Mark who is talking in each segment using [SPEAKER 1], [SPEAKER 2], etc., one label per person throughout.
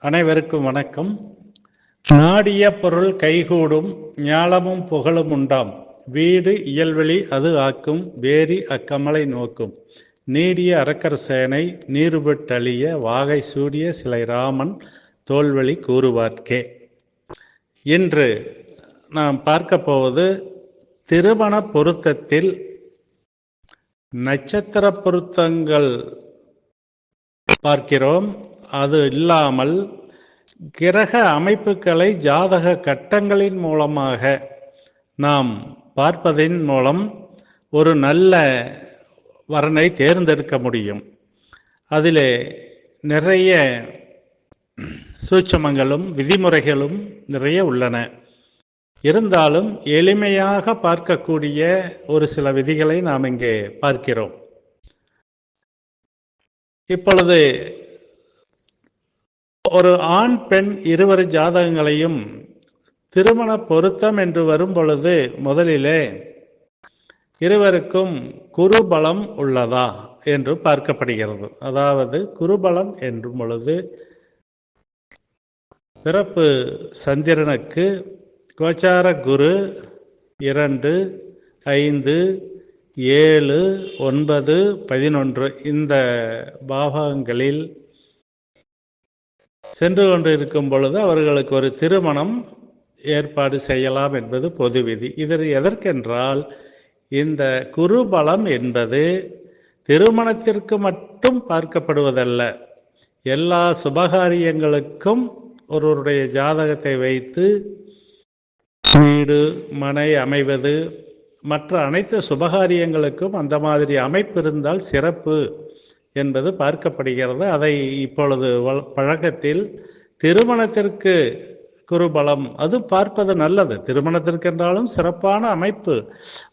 [SPEAKER 1] அனைவருக்கும் வணக்கம். நாடிய பொருள் கைகூடும், ஞாலமும் புகழும் உண்டாம். வீடு இயல்வெளி அது ஆக்கும், வேரி அக்கமலை நோக்கும். நீடிய அரக்கர் சேனை நீருபட்டழிய, வாகை சூடிய சிலை ராமன் தோல்வழி கூறுவார்க்கே. இன்று நாம் பார்க்க போவது திருமண பொருத்தத்தில் நட்சத்திர பொருத்தங்கள் பார்க்கிறோம். அது இல்லாமல் கிரக அமைப்புகளை ஜாதக கட்டங்களின் மூலமாக நாம் பார்ப்பதன் மூலம் ஒரு நல்ல வரனை தேர்ந்தெடுக்க முடியும். அதிலே நிறைய சூட்சமங்களும் விதிமுறைகளும் நிறைய உள்ளன. இருந்தாலும் எளிமையாக பார்க்கக்கூடிய ஒரு சில விதிகளை நாம் இங்கே பார்க்கிறோம். இப்பொழுது ஒரு ஆண் பெண் இருவர் ஜாதகங்களையும் திருமண பொருத்தம் என்று வரும் பொழுது முதலிலே இருவருக்கும் குருபலம் உள்ளதா என்று பார்க்கப்படுகிறது. அதாவது குருபலம் என்றும் பொழுது பிறப்பு சந்திரனுக்கு கோச்சார குரு 2, 5, 7, 9, 11 இந்த பாவகங்களில் சென்று கொண்டு இருக்கும் பொழுது அவர்களுக்கு ஒரு திருமணம் ஏற்பாடு செய்யலாம் என்பது பொது விதி. இது எதற்கென்றால், இந்த குருபலம் என்பது திருமணத்திற்கு மட்டும் பார்க்கப்படுவதல்ல, எல்லா சுபகாரியங்களுக்கும் ஒருவருடைய ஜாதகத்தை வைத்து வீடு மனை அமைவது மற்ற அனைத்து சுபகாரியங்களுக்கும் அந்த மாதிரி அமைப்பு இருந்தால் சிறப்பு என்பது பார்க்கப்படுகிறது. அதை இப்பொழுது பழக்கத்தில் திருமணத்திற்கு குருபலம் அது பார்ப்பது நல்லது. திருமணத்திற்கென்றாலும் சிறப்பான அமைப்பு,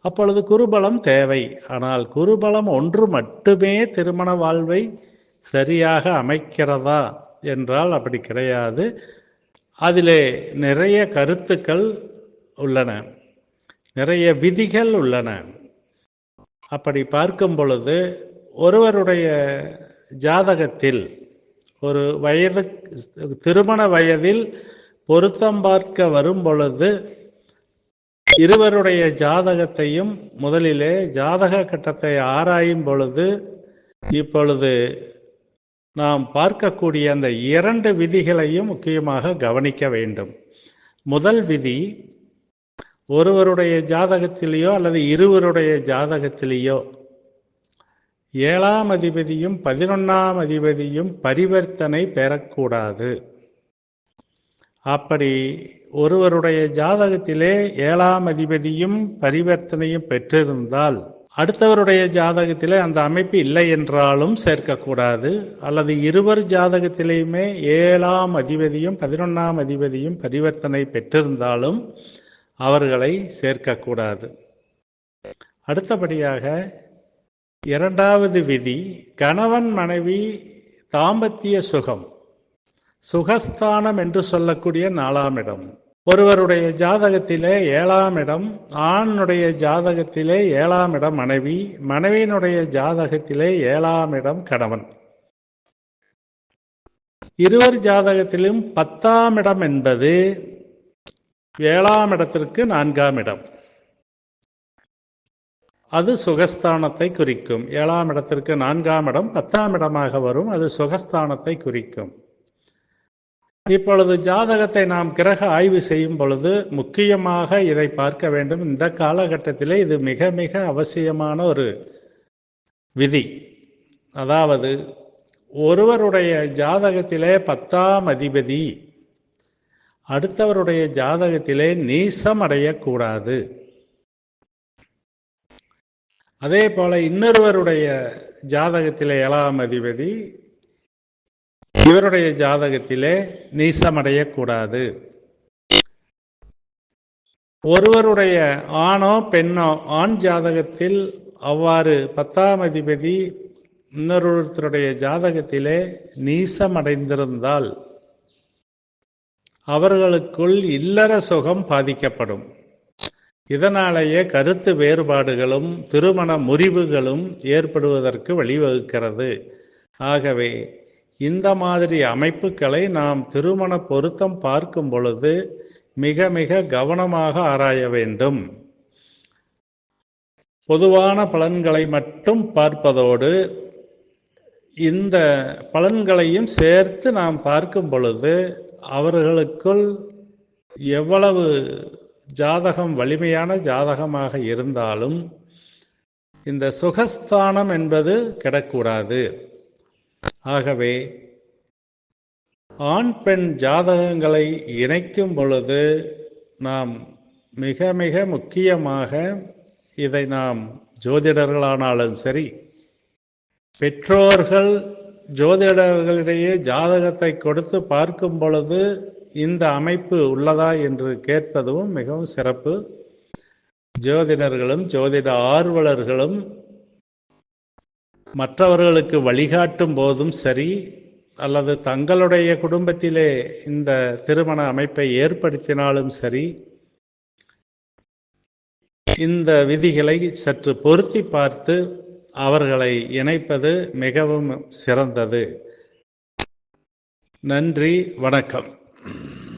[SPEAKER 1] அப்பொழுது குருபலம் தேவை. ஆனால் குருபலம் ஒன்று மட்டுமே திருமண வாழ்வை சரியாக அமைக்கிறதா என்றால் அப்படி கிடையாது. அதிலே நிறைய கருத்துக்கள் உள்ளன, நிறைய விதிகள் உள்ளன. அப்படி பார்க்கும் பொழுது ஒருவருடைய ஜாதகத்தில் ஒரு வயது திருமண வயதில் பொருத்தம் பார்க்க வரும் பொழுது இருவருடைய ஜாதகத்தையும் முதலிலே ஜாதக கட்டத்தை ஆராயும் பொழுது இப்பொழுது நாம் பார்க்கக்கூடிய அந்த 2 விதிகளையும் முக்கியமாக கவனிக்க வேண்டும். முதல் விதி, ஒருவருடைய ஜாதகத்திலேயோ அல்லது இருவருடைய ஜாதகத்திலேயோ 7ஆம் அதிபதியும் 11ஆம் அதிபதியும் பரிவர்த்தனை பெறக்கூடாது. அப்படி ஒருவருடைய ஜாதகத்திலே 7ஆம் அதிபதியும் பரிவர்த்தனையும் பெற்றிருந்தால் அடுத்தவருடைய ஜாதகத்திலே அந்த அமைப்பு இல்லை என்றாலும் சேர்க்கக்கூடாது. அல்லது இருவர் ஜாதகத்திலேயுமே 7ஆம் அதிபதியும் 11ஆம் அதிபதியும் பரிவர்த்தனை பெற்றிருந்தாலும் அவர்களை சேர்க்கக்கூடாது. அடுத்தபடியாக 2வது விதி, கணவன் மனைவி தாம்பத்திய சுகம், சுகஸ்தானம் என்று சொல்லக்கூடிய 4ஆம் இடம். ஒருவருடைய ஜாதகத்திலே 7ஆம் இடம், ஆணுடைய ஜாதகத்திலே 7ஆம் இடம் மனைவி, மனைவியினுடைய ஜாதகத்திலே 7ஆம் இடம் கணவன். இருவர் ஜாதகத்திலும் 10ஆம் இடம் என்பது 7ஆம் இடத்திற்கு 4ஆம் இடம். அது சுகஸ்தானத்தை குறிக்கும். 7ஆம் இடத்திற்கு 4ஆம் இடம் 10ஆம் இடமாக வரும். அது சுகஸ்தானத்தை குறிக்கும். இப்பொழுது ஜாதகத்தை நாம் கிரக ஆய்வு செய்யும் பொழுது முக்கியமாக இதை பார்க்க வேண்டும். இந்த காலகட்டத்திலே இது மிக மிக அவசியமான ஒரு விதி. அதாவது ஒருவருடைய ஜாதகத்திலே 10ஆம் அதிபதி அடுத்தவருடைய ஜாதகத்திலே நீசம் அடையக்கூடாது. அதே போல இன்னொருவருடைய ஜாதகத்திலே 7ஆம் அதிபதி இவருடைய ஜாதகத்திலே நீசமடையக்கூடாது. ஒருவருடைய ஆணோ பெண்ணோ ஆண் ஜாதகத்தில் அவ்வாறு 10ஆம் அதிபதி இன்னொருவருடைய ஜாதகத்திலே நீசமடைந்திருந்தால் அவர்களுக்குள் இல்லற சுகம் பாதிக்கப்படும். இதனாலேயே கருத்து வேறுபாடுகளும் திருமண முறிவுகளும் ஏற்படுவதற்கு வழிவகுக்கிறது. ஆகவே இந்த மாதிரி அமைப்புகளை நாம் திருமண பொருத்தம் பார்க்கும் பொழுது மிக மிக கவனமாக ஆராய வேண்டும். பொதுவான பலன்களை மட்டும் பார்ப்பதோடு இந்த பலன்களையும் சேர்த்து நாம் பார்க்கும் பொழுது அவர்களுக்குள் எவ்வளவு ஜாதகம் வலிமையான ஜாதகமாக இருந்தாலும் இந்த சுகஸ்தானம் என்பது கெடக்கூடாது. ஆகவே ஆண் பெண் ஜாதகங்களை இணைக்கும் பொழுது நாம் மிக மிக முக்கியமாக இதை நாம் ஜோதிடர்களானாலும் சரி, பெற்றோர்கள் ஜோதிடர்களிடையே ஜாதகத்தை கொடுத்து பார்க்கும் பொழுது இந்த அமைப்பு உள்ளதா என்று கேட்பதும் மிகவும் சிறப்பு. ஜோதிடர்களும் ஜோதிட ஆர்வலர்களும் மற்றவர்களுக்கு வழிகாட்டும் போதும் சரி, அல்லது தங்களுடைய குடும்பத்திலே இந்த திருமண அமைப்பை ஏற்படுத்தினாலும் சரி, இந்த விதிகளை சற்று பொருத்தி பார்த்து அவர்களை இணைப்பது மிகவும் சிறந்தது. நன்றி, வணக்கம்.